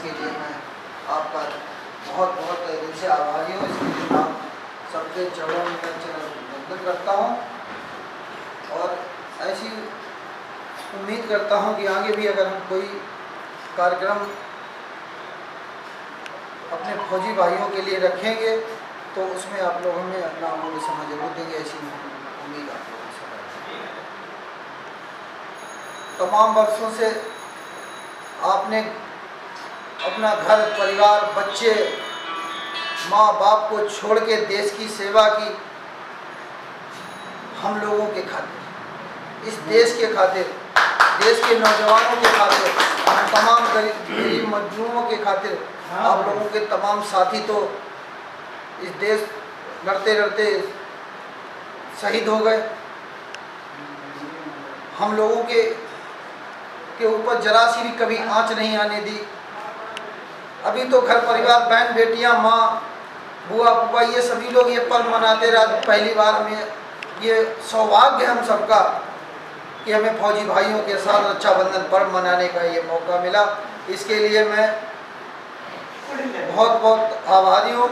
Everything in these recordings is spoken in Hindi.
इसके लिए मैं आपका बहुत बहुत दिल से आभारी हूँ। इसके लिए मैं सबके चरणों में वंदन करता हूँ और ऐसी उम्मीद करता हूँ कि आगे भी अगर हम कोई कार्यक्रम अपने फौजी भाइयों के लिए रखेंगे तो उसमें आप लोगों में अपना अमूल्य समय जरूर देंगे, ऐसी उम्मीद आप लोगों से करते हैं। तमाम वर्षों से आपने अपना घर परिवार बच्चे माँ बाप को छोड़ के देश की सेवा की। हम लोगों के खातिर, इस देश के खातिर, देश के नौजवानों के खातिर, हम तमाम गरीब मजदूरों के खातिर, आप लोगों के तमाम साथी तो इस देश लड़ते लड़ते शहीद हो गए। हम लोगों के ऊपर जरा सी भी कभी आंच नहीं आने दी। अभी तो घर परिवार बहन बेटियां माँ बुआ फूफा ये सभी लोग ये पर्व मनाते रहे। पहली बार हमें ये सौभाग्य हम सबका कि हमें फौजी भाइयों के साथ रक्षाबंधन पर्व मनाने का ये मौका मिला। इसके लिए मैं बहुत बहुत आभारी हूँ।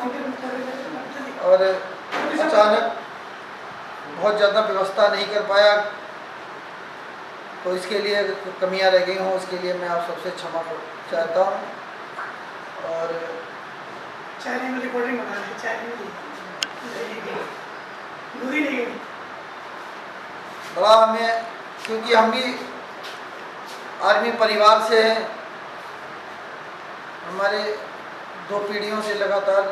और अचानक बहुत ज़्यादा व्यवस्था नहीं कर पाया तो इसके लिए कमियां रह गई हों, उसके लिए मैं आप सबसे क्षमा चाहता हूँ। और बड़ा हमें, क्योंकि हम भी आर्मी परिवार से हैं, हमारे 2 पीढ़ियों से लगातार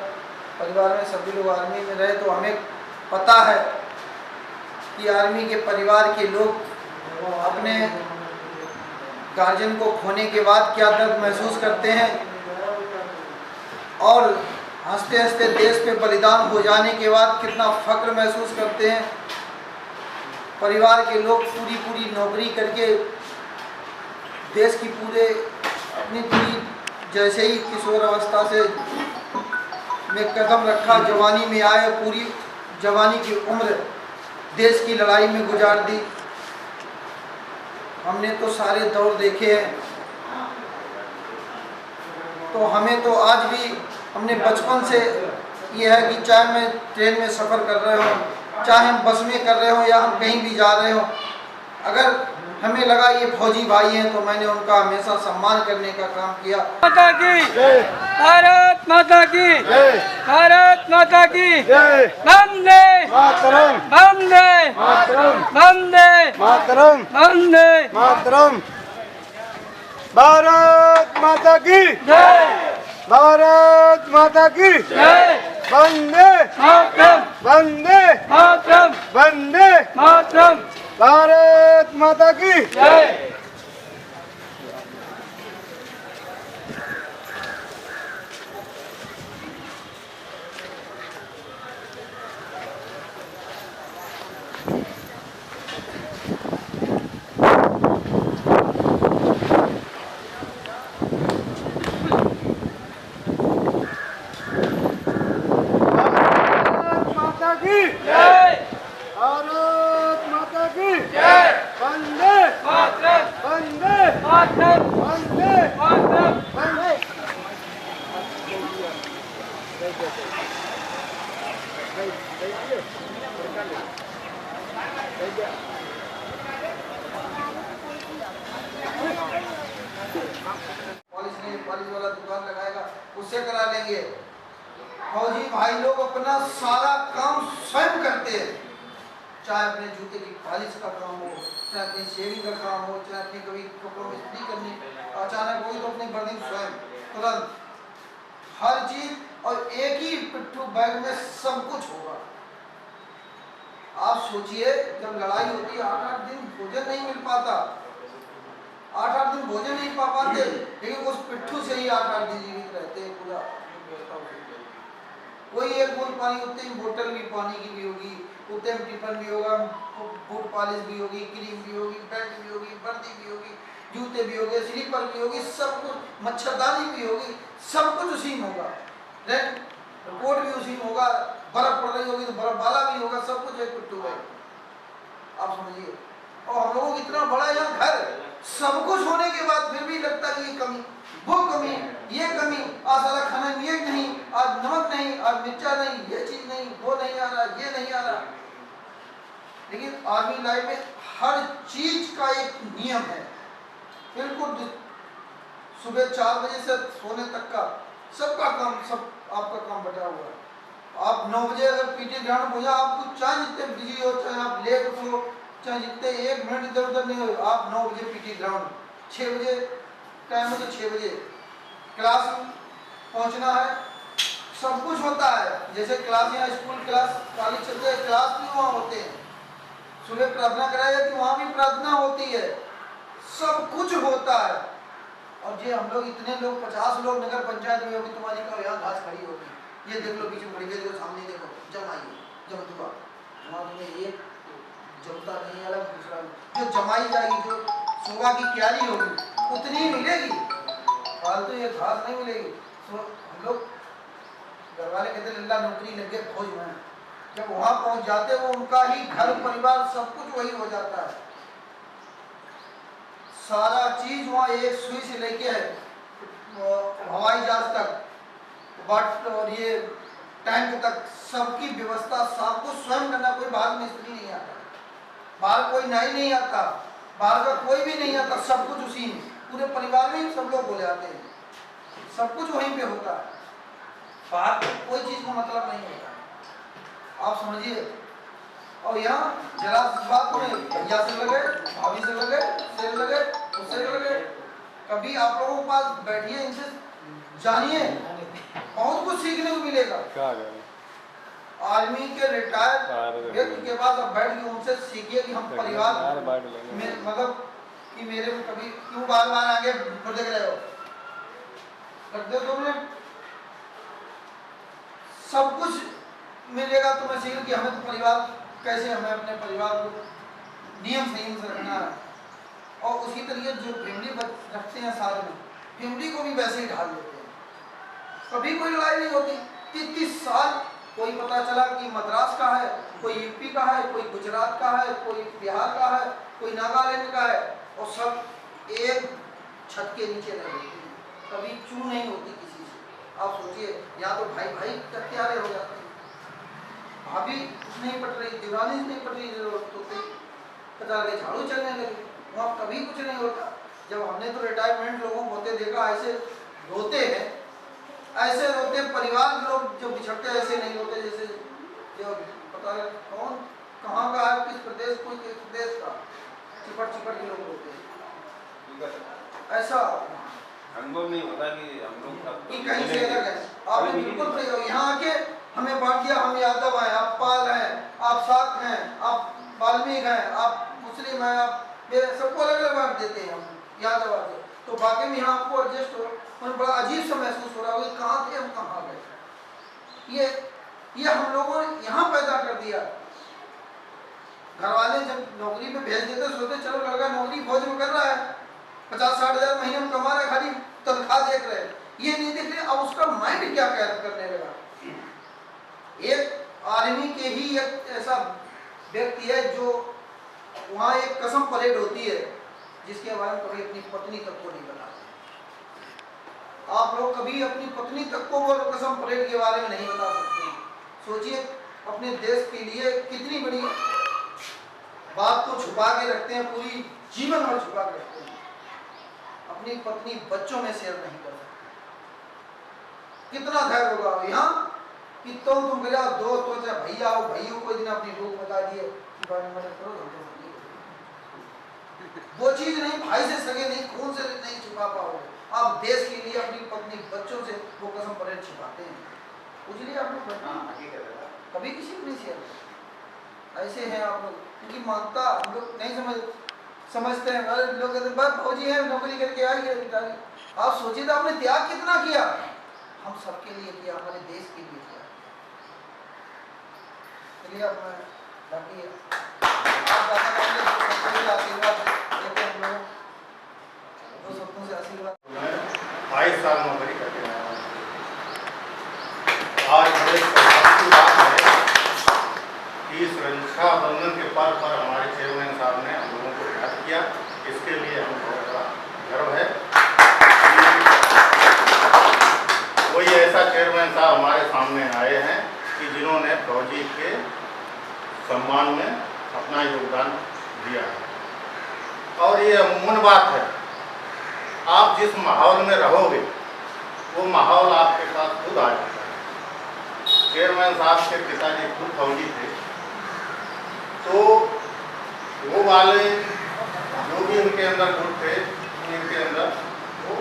परिवार में सभी लोग आर्मी में रहे, तो हमें पता है कि आर्मी के परिवार के लोग अपने गार्जियन को खोने के बाद क्या दर्द महसूस करते हैं और हंसते हंसते देश पे बलिदान हो जाने के बाद कितना फक्र महसूस करते हैं। परिवार के लोग पूरी नौकरी करके देश की अपनी पूरी जैसे ही किशोर अवस्था से में कदम रखा, जवानी में आए, पूरी जवानी की उम्र देश की लड़ाई में गुजार दी। हमने तो सारे दौर देखे हैं, तो हमें तो आज भी हमने बचपन से ये है कि चाहे मैं ट्रेन में सफ़र कर रहे हो, चाहे हम बस में कर रहे हो या हम कहीं भी जा रहे हो, अगर हमें लगा ये फौजी भाई हैं तो मैंने उनका हमेशा सम्मान करने का काम किया। माता की जय, भारत माता की जय, भारत माता की जय, वंदे मातरम, वंदे मातरम, वंदे मातरम, वंदे मातरम। भारत माता की जय, भारत माता की जय, वंदे मातरम, वंदे मातरम, वंदे मातरम। भारत माता की जय। पॉलिश वाला दुकान लगाएगा, उससे करा लेंगे। फौजी भाई लोग अपना सारा काम स्वयं करते हैं, चाहे अपने जूते की पॉलिश का काम हो, चाहे अपनी शेविंग का काम हो, चाहे अपनी कभी कपड़ों में इस्त्री करनी अचानक हुई तो अपनी बर्निंग स्वयं तुरंत हर चीज, और एक ही पिट्ठू बैग में सब कुछ होगा। आप सोचिए जब लड़ाई होती है 8-8 दिन भोजन नहीं मिल पाता, 8-8 दिन भोजन नहीं पा पाते, लेकिन उस पिट्ठू से ही 8-8 दिन जीवित रहते हैं। पूरा कोई एक बूंद पानी, उतने ही बोतल भी पानी की भी होगी, उतने में टिफिन भी होगा, बूट पॉलिश भी होगी, क्रीम भी होगी, बेल्ट भी होगी, वर्दी भी होगी, जूते भी होंगे, स्लीपर भी होगी, सब कुछ, मच्छरदानी भी होगी, सब कुछ उसी में होगा। कोट भी उसी में होगा, बर्फ पड़ रही होगी तो बर्फ वाला भी होगा, सब कुछ एक पिट्ठू है। आप समझिए, और हम लोगों को इतना बड़ा यहाँ घर, सब कुछ होने के बाद फिर भी लगता है कि ये कमी, वो कमी, ये लेकिन आर्मी लाइफ में हर चीज का एक नियम है, बिल्कुल सुबह 4 बजे से सोने तक का सबका काम, सब आपका काम बटा हुआ है। आप 9 बजे अगर पीटी ग्राउंड पहुंचा, आपको चाहे जितने बिजी हो, चाहे आप लेट हो, चाहे जितने 1 मिनट इधर उधर नहीं हो, आप 9 बजे पीटी ग्राउंड, 6 बजे टाइम है तो 6 बजे क्लास पहुंचना है। सब कुछ होता है, जैसे क्लास यहाँ स्कूल क्लास कॉलेज चलते हैं, क्लास भी वहाँ होते हैं। सुबह प्रार्थना कराई जाती, वहाँ भी प्रार्थना होती है, सब कुछ होता है। और ये हम लोग इतने लोग 50 लोग नगर पंचायत में होगी, तुम्हारी का यहाँ घास खड़ी होगी, ये देख लो पीछे पड़ी, देखो सामने देखो, जमाई जमतुआ, वहाँ तुम्हें एक जमता नहीं अलग दूसरा, जो जमाई जाएगी, जो शोभा की क्यारी होगी उतनी ही मिलेगी, फालतू ये घास नहीं मिलेगी। तो हम लोग घर वाले कहते लल्ला नौकरी लग गए फौज में, जब वहाँ पहुँच जाते वो उनका ही घर परिवार सब कुछ वही हो जाता है। सारा चीज वहाँ एक सुई से लेके हवाई जहाज तक, बट और ये टैंक तक, सबकी व्यवस्था सबको स्वयं करना, कोई बाहर मिस्त्री नहीं आता, बाहर कोई नाई नहीं आता, बाहर का कोई भी नहीं आता, सब कुछ उसी में, पूरे परिवार में सब लोग हो जाते हैं, सब कुछ वहीं पे होता है, बाहर कोई चीज का मतलब नहीं होता, आप समझिए। और यहाँ जरा बात में भैया से लगे, भाभी से लगे, से लगे, उससे लगे, कभी आप लोगों के पास बैठिए, इनसे जानिए, बहुत कुछ सीखने को मिलेगा। आर्मी के रिटायर व्यक्ति के पास अब बैठ के उनसे सीखिए कि हम परिवार में, मतलब कि मेरे में कभी क्यों बार बार आगे देख रहे हो, कर दो 2 मिनट, सब कुछ मिलेगा तुम्हें सीख कि हमें तो परिवार कैसे, हमें अपने परिवार को नियम संयम से रखना है। और उसी तरीके जो फैमिली रखते हैं साथ में, फैमिली को भी वैसे ही ढाल देते हैं, कभी कोई लड़ाई नहीं होती। 30 साल कोई पता चला कि मद्रास का है, कोई यूपी का है, कोई गुजरात का है, कोई बिहार का है, कोई नागालैंड का है, और सब एक छत के नीचे रहते हैं, कभी चू नहीं होती किसी से। आप सोचिए, यहाँ तो भाई भाई हत्यारे हो जाते हैं, भाभी नहीं पट रही, दीवानी नहीं पट रही, तो झाड़ू चलने लगे, वहाँ कभी कुछ नहीं होता। जब हमने तो रिटायरमेंट लोगों को होते देखा, ऐसे रोते हैं, ऐसे रोते परिवार लोग जो बिछड़ते ऐसे नहीं होते, जैसे जो पता है कौन कहाँ का है, किस प्रदेश, कोई किस प्रदेश का, चिपट चिपट के लोग होते हैं, ऐसा अनुभव नहीं होता कि हम लोग कि कहीं से अलग है। आपने बिल्कुल सही हो, यहाँ आके हमें बांट दिया, हम यादव हैं, आप पाल हैं, आप सात हैं, आप वाल्मीकि हैं, आप मुस्लिम हैं, आप सबको अलग अलग बांट देते हैं हम यादव आके, तो बाकी में यहाँ आपको एडजस्ट हो, और बड़ा अजीब सा महसूस हो रहा होगा, कहाँ थे हम कहाँ गए। ये हम लोगों ने यहाँ पैदा कर दिया। घर वाले जब नौकरी पे भेज देते सोचते चलो लड़का नौकरी फौज में कर रहा है, 50-60 हज़ार महीने में कमा रहा है, खाली तनख्वाह देख रहे हैं, ये नहीं देख रहे अब उसका माइंड क्या करने लगा। एक आर्मी के ही एक ऐसा व्यक्ति है जो वहाँ एक कसम परेड होती है, जिसके बारे में कभी अपनी पत्नी तक को नहीं बताते। आप लोग कभी अपनी पत्नी तक को वो कसम परेड के बारे में नहीं बता सकते। सोचिए अपने देश के लिए कितनी बड़ी बात को छुपा के रखते हैं, पूरी जीवन भर छुपा के रखते हैं, अपनी पत्नी बच्चों में शेयर नहीं कर सकते। कितना धैर्य होगा यहाँ कि तुम मेरा दोस्त हो, चाहे भैया हो, भैया कोई दिन अपनी भूख बता दिए कि भाई मदद करो, वो चीज नहीं, भाई से सगे नहीं, खून से नहीं छुपा पाओगे। आप देश के लिए अपनी पत्नी बच्चों से वो कसम परेड छिपाते हैं, इसलिए आप लोग कभी किसी को नहीं शेयर। ऐसे हैं आप लोग, क्योंकि मानता हम लोग नहीं समझते हैं, अरे लोग कहते हैं बस फौजी है नौकरी करके आएंगे। आप सोचिए तो आपने त्याग कितना किया, हम सबके लिए किया, हमारे देश के लिए किया। चलिए अब मैं बाकी आशीर्वाद देते हम लोग, दो शब्दों से आशीर्वाद। 22 साल नौकरी करके आया हूँ। आज बड़े सौभाग्य की बात है कि इस रक्षाबंधन के पर्व पर हमारे चेयरमैन साहब ने हम लोगों को याद किया, इसके लिए हमें बहुत बड़ा गर्व है। कोई ऐसा चेयरमैन साहब हमारे सामने आए हैं कि जिन्होंने फौजी के सम्मान में अपना योगदान दिया है। और ये अमूमन बात है, आप जिस माहौल में रहोगे वो माहौल आपके पास खुद आ जाता है। चेयरमैन साहब के पिताजी खुद फौजी थे, तो वो वाले जो भी उनके अंदर गुण थे उनके अंदर वो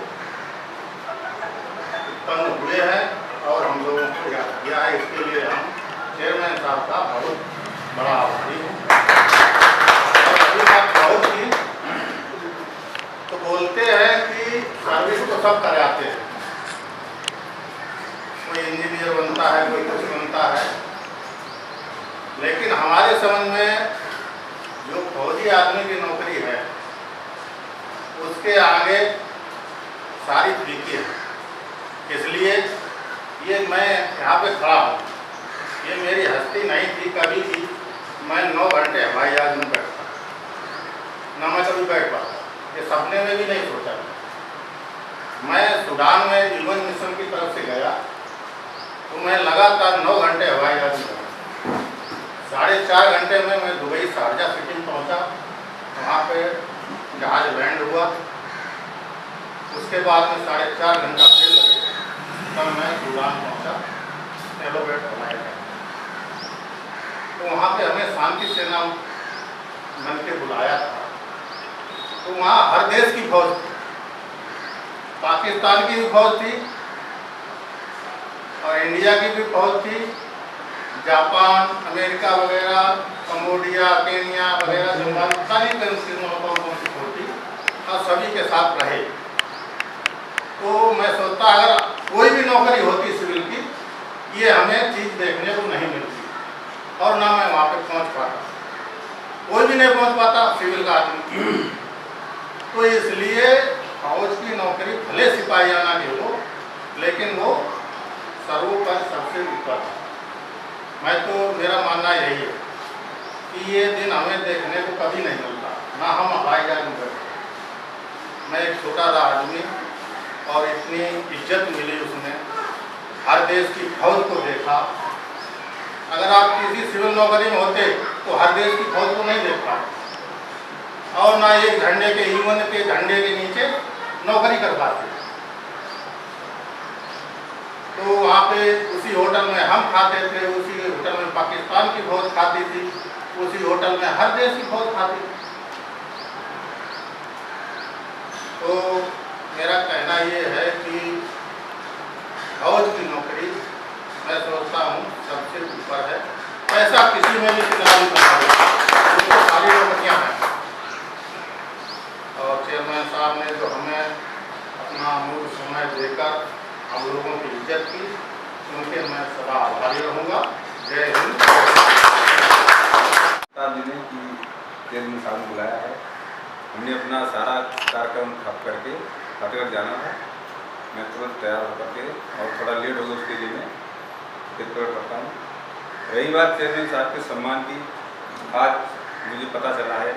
उत्पन्न हुए हैं और हम लोगों को याद किया है। इसके लिए हम चेयरमैन साहब का बहुत बड़ा आभारी हूँ। और अभी बात बहुत की तो बोलते हैं कि सर्विस तो सब कराते हैं, कोई इंजीनियर बनता है, कोई कुछ बनता है, लेकिन हमारे समझ में जो फौजी आदमी की नौकरी है उसके आगे सारी फीकी है। इसलिए ये मैं यहाँ पे खड़ा हूँ, ये मेरी हस्ती नहीं थी कभी भी। मैं 9 घंटे हवाई जहाज में बैठता, ना मैं कभी बैठ पाता, ये सपने में भी नहीं सोचा। मैं सूडान में यूएन मिशन की तरफ से गया तो मैं लगातार 9 घंटे हवाई जहाज में बैठा। 4.5 घंटे में मैं दुबई शारजा सिटी में पहुँचा, वहाँ पे जहाज लैंड हुआ। उसके बाद में 4.5 घंटा फिर लगे, तब मैं सूडान पहुँचा एलोवेट हवाई जहाज। तो वहाँ पे हमें शांति सेना मन के बुलाया था, तो वहाँ हर देश की फौज थी, पाकिस्तान की भी फौज थी और इंडिया की भी फौज थी, जापान, अमेरिका वगैरह, कम्बोडिया, केन्या वगैरह जिम्बाब्वे कौन सी फौज थी, और सभी के साथ रहे। तो मैं सोचता अगर कोई भी नौकरी होती सिविल की, ये हमें चीज़ देखने को नहीं मिलती और ना मैं वहाँ पे पहुँच पाता, कोई भी नहीं पहुँच पाता सिविल का आदमी। तो इसलिए फौज की नौकरी भले सिपाहियाना की हो, लेकिन वो सर्वोपरि सबसे ऊपर है। मैं तो मेरा मानना यही है कि ये दिन हमें देखने को कभी नहीं मिलता, ना हम हवाई जहाज में बैठे। मैं एक छोटा सा आदमी और इतनी इज्जत मिली उसमें, हर देश की फौज को देखा। अगर आप किसी सिविल नौकरी में होते तो हर देश की फौज को नहीं देख पाते और ना एक झंडे के यूएन के झंडे के नीचे नौकरी कर पाते। तो वहाँ पे उसी होटल में हम खाते थे, उसी होटल में पाकिस्तान की फौज खाती थी, उसी होटल में हर देश की फौज खाती थी। तो मेरा कहना ये है कि फौज की नौकरी मैं सोचता हूँ सबसे ऊपर है। ऐसा किसी में भी चुनाव तो सारी नौकरियाँ हैं। और चेयरमैन साहब ने जो हमें अपना अमूल्य समय देकर हम लोगों की इज्जत की, उनके मैं सदा आभारी रहूँगा। जय हिंद। चेयरमैन साहब ने बुलाया है, हमने अपना सारा कार्यक्रम खत्म करके फतेहगढ़ जाना था। मैं तुरंत तैयार होकर के और थोड़ा लेट हो गया, उसके लिए मैं रिपोर्ट करता हूँ। रही बात चेयरमैन साहब के सम्मान की, आज मुझे पता चला है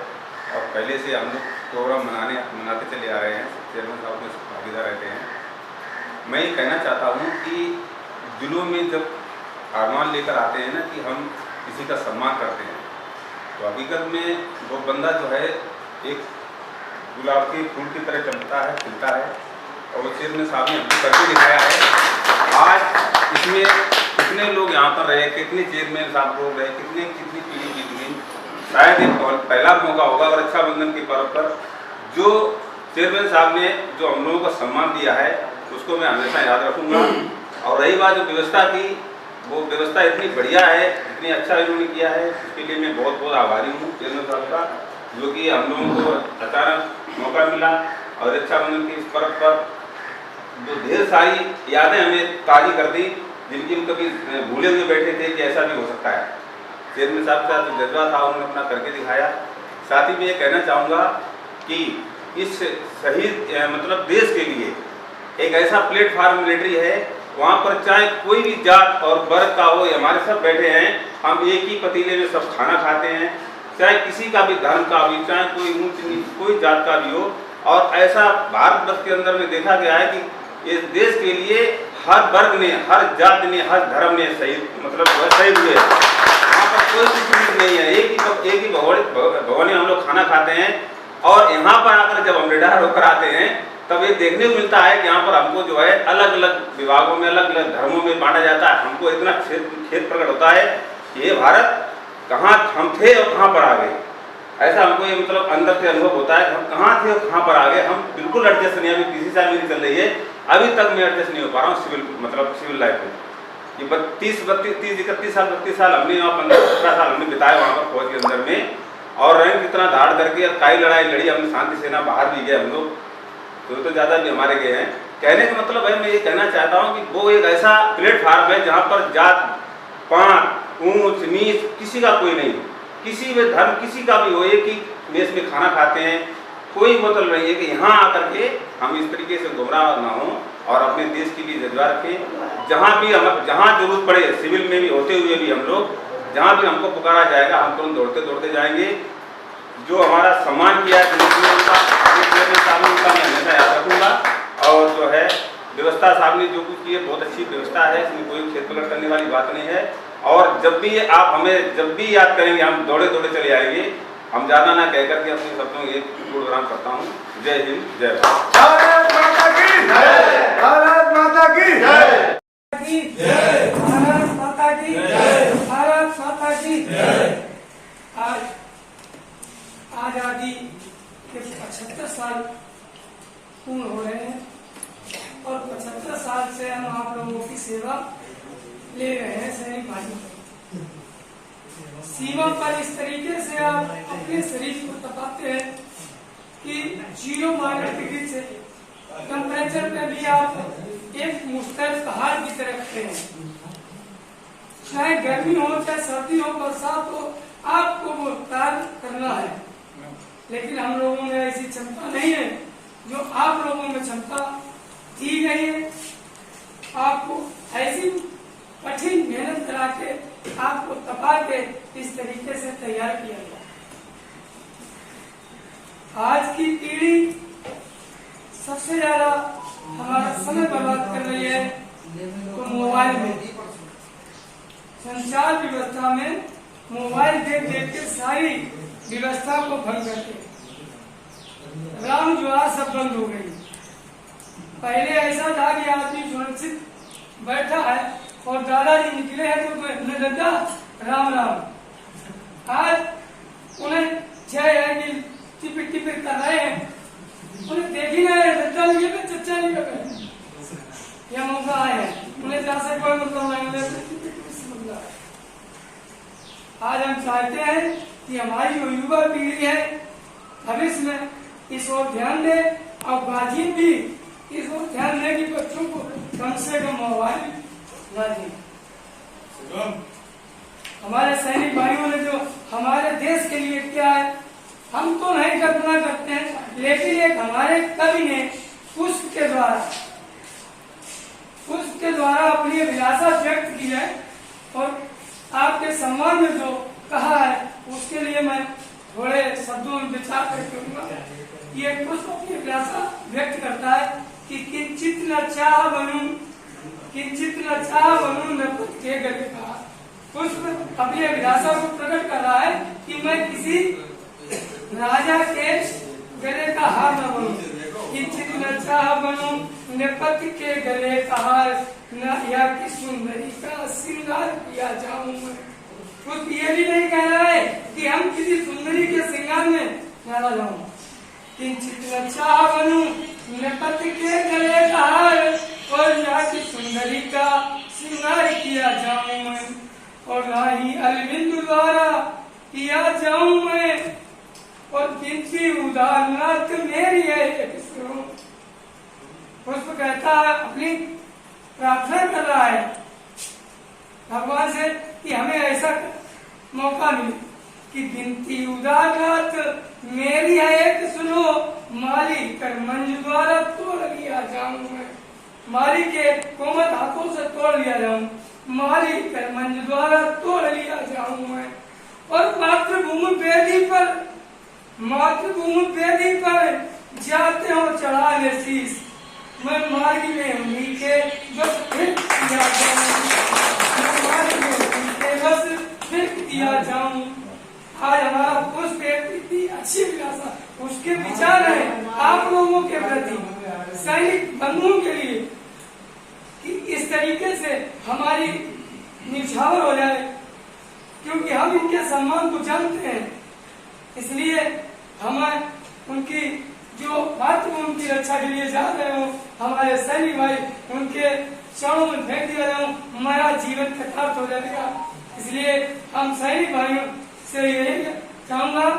और पहले से हम लोग प्रोग्राम मनाते चले आ रहे हैं, चेयरमैन साहब में भागीदार रहते हैं। मैं ये कहना चाहता हूँ कि दिलों में जब अरमान लेकर आते हैं ना कि हम किसी का सम्मान करते हैं, तो हकीकत में वो बंदा जो है एक गुलाब के फूल की तरह चमकता है, खिलता है। और वो चेयरमैन साहब ने हमको करके दिखाया है। आज इसमें कितने लोग यहाँ पर रहे, कितने चेयरमैन साहब लोग रहे, कितनी पीढ़ी बीत गई, शायद ये पहला मौका होगा। और रक्षाबंधन के पर्व पर जो चेयरमैन साहब ने जो हम लोगों को सम्मान दिया है उसको मैं हमेशा याद रखूँगा। और रही बात जो व्यवस्था की, वो व्यवस्था इतनी बढ़िया है, इतनी अच्छा इन्होंने किया है, इसके लिए मैं बहुत बहुत आभारी हूँ चेयरमैन साहब का, जो कि हम लोगों को अचानक मौका मिला। और रक्षाबंधन के इस पर्व पर जो ढेर सारी यादें हमें ताज़ी कर दी, जिनकी हम कभी भूले हुए बैठे थे कि ऐसा भी हो सकता है। चेयरमैन साहब का जो जज्बा था उन्होंने अपना करके दिखाया। साथ ही मैं ये कहना चाहूँगा कि इस शहीद मतलब देश के लिए एक ऐसा प्लेटफार्म मिलिट्री है, वहाँ पर चाहे कोई भी जात और वर्ग का हो, हमारे सब बैठे हैं, हम एक ही पतीले में सब खाना खाते हैं, चाहे किसी का भी धर्म का भी, चाहे कोई ऊंच नीच कोई जात का भी हो। और ऐसा भारतवर्ष के अंदर में देखा गया है कि इस देश के लिए हर वर्ग ने, हर जात ने, हर धर्म ने शहीद मतलब शहीद हुए। पर कोई चीज नहीं है। एक ही भगवानी हम लोग खाना खाते हैं और यहाँ पर आकर जब हम रिटायर होकर आते हैं तब ये देखने को मिलता है कि यहाँ पर हमको जो है अलग अलग विभागों में अलग अलग धर्मों में बांटा जाता है। हमको इतना खेद प्रकट होता है कि ये भारत कहाँ हम थे और कहाँ पर आ गए। ऐसा हमको ये मतलब अंदर से अनुभव होता है हम कहाँ थे और कहाँ पर आ गए। हम बिल्कुल एडजस्ट नहीं, अभी किसी साल मेरी चल रही है, अभी तक मैं एडजस्ट नहीं हो पा रहा हूँ सिविल लाइफ में। ये 31 साल हमने यहाँ 15-17 साल हमने बिताए वहाँ पर फौज के अंदर में, और रैंक कितना धाड़ करके कई लड़ाई लड़ी हमने, शांति सेना बाहर भी गए हम लोग, तो ज़्यादा भी हमारे गए हैं। कहने का मतलब है मैं ये कहना चाहता हूँ कि वो एक ऐसा प्लेटफार्म है जहाँ पर जात पात ऊंच नीच किसी का कोई नहीं, किसी भी धर्म किसी का भी हो, एक ही मेस में खाना खाते हैं, कोई मतलब नहीं है कि यहाँ आकर के हम इस तरीके से गुमराह ना हों और अपने देश के लिए जज्बा रखें। जहाँ जरूरत पड़े सिविल में भी होते हुए भी हम लोग जहाँ भी हमको पुकारा जाएगा हम तुरंत दौड़ते जाएंगे। जो हमारा सम्मान किया है उनका मैं हमेशा याद रखूँगा। और जो है व्यवस्था साहब ने जो कुछ की है बहुत अच्छी व्यवस्था है, इसमें कोई खेत पलट करने वाली बात नहीं है। और जब भी आप हमें जब भी याद करेंगे हम दौड़े चले आएंगे। हम ज़्यादा ना कह करके अपने शब्दों में एक प्रोग्राम करता हूँ। जय हिंद, जय भारत। भारत माता की जय, भारत माता की जय, भारत माता की जय, भारत माता की जय। आज आजादी के 75 साल पूर्ण हो रहे हैं और 75 साल से हम आप लोगों की सेवा ले रहे हैं। सैनिक भाइयों, सीमा पर इस तरीके से आप अपने शरीर को तपाते हैं कि 0 से टेम्परेचर पे भी आप एक मुस्तैद पहाड़ की तरह खड़े हैं। चाहे गर्मी हो चाहे सर्दी हो बरसात हो, आपको वो कार्य करना है। लेकिन हम लोगों में ऐसी क्षमता नहीं है जो आप लोगों में क्षमता दी गई है। आपको ऐसी कठिन मेहनत करा के आपको तपा के इस तरीके से तैयार किया गया। आज की पीढ़ी सबसे ज्यादा हमारा समय बर्बाद कर रही है तो मोबाइल में, संचार व्यवस्था में मोबाइल देख के सारी व्यवस्था को भंग करके राम जुआ सब बंद हो गई। पहले ऐसा था कि आदमी सुरक्षित बैठा है और दादाजी निकले हैं तो दादा राम राम। आज उन्हें जय है कि टिपिक कर रहे हैं, उन्हें देख ही नहीं दादा नहीं है चचा नहीं कर यह मौका है उन्हें जा से कोई मतलब नहीं। आज हम चाहते हैं कि हमारी जो युवा पीढ़ी है भविष्य में इस ओर ध्यान दे और गार्जियन भी इस ओर ध्यान दे कि बच्चों को कम से कम मोबाइल ना दें। हमारे सैनिक भाइयों ने जो हमारे देश के लिए किया है हम तो नहीं कल्पना करते हैं, लेकिन एक हमारे कवि ने पुष्प के द्वारा अपनी अभिलाषा व्यक्त की है और आपके सम्मान में जो कहा है उसके लिए मैं थोड़े शब्दों में विचार करके कहूँगा। ये पुष्प अपनी अभिलाषा व्यक्त करता है कि किंचित न चाह बनूं नपुत के गले का। पुष्प अपनी अभिलाषा को प्रकट कर रहा है कि मैं किसी राजा के गले का हार न बनूं, किंचित न चाह बनूं नपुत के गले का हार, न या कि सुंदरी का श्रृंगार किया जाऊं मैं। कुछ ये भी नहीं कह रहा है कि हम किसी सुंदरी के श्रृंगार में डाला जाऊं। किंचित न चाह बनूं नपुत के गले का हार और या कि सुंदरी का श्रृंगार किया जाऊं मैं, और ना ही अरविंद द्वारा किया जाऊं मैं, और किंची उदारनाथ मेरी है एक सुनो। पुष्प कहता है अपनी प्रार्थना कर रहा है भगवान से कि हमें ऐसा मौका मिले कि गिनती उदारनाथ मेरी है एक सुनो, माली कर मंज द्वारा तोड़ लिया जाऊं मैं। माली के कोमल हाथों से तोड़ लिया जाऊं, माली कर मंज द्वारा तोड़ लिया जाऊं मैं। और मातृभूमि वेदी पर जाते हो चढ़ाने शीश, मैं मार्ग में उन्हीं के बस फिर दिया जाऊं, मैं मार्ग में उन्हीं के बस फिर दिया के विचार हैं आप लोगों के प्रति, सैनिक बंधुओं के लिए, कि इस तरीके से हमारी निछावर हो जाए, क्योंकि हम इनके सम्मान को जानते हैं। इसलिए हमें उनकी जो बात में उनकी रक्षा के लिए जा रहे हो, हमारे सैनिक भाई उनके चरणों में फेंक दिया जाऊं, हमारा जीवन यथार्थ हो जाएगा। इसलिए हम सैनिक भाइयों से यही चाहूंगा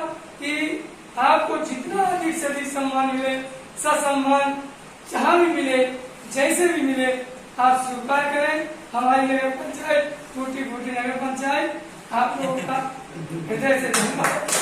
कि आपको जितना अधिक से अधिक सम्मान मिले, ससम्मान जहाँ भी मिले, जैसे भी मिले, आप स्वीकार करें। हमारी नगर पंचायत, टूटी फूटी नगर पंचायत आप लोगों का हृदय से धन्यवाद।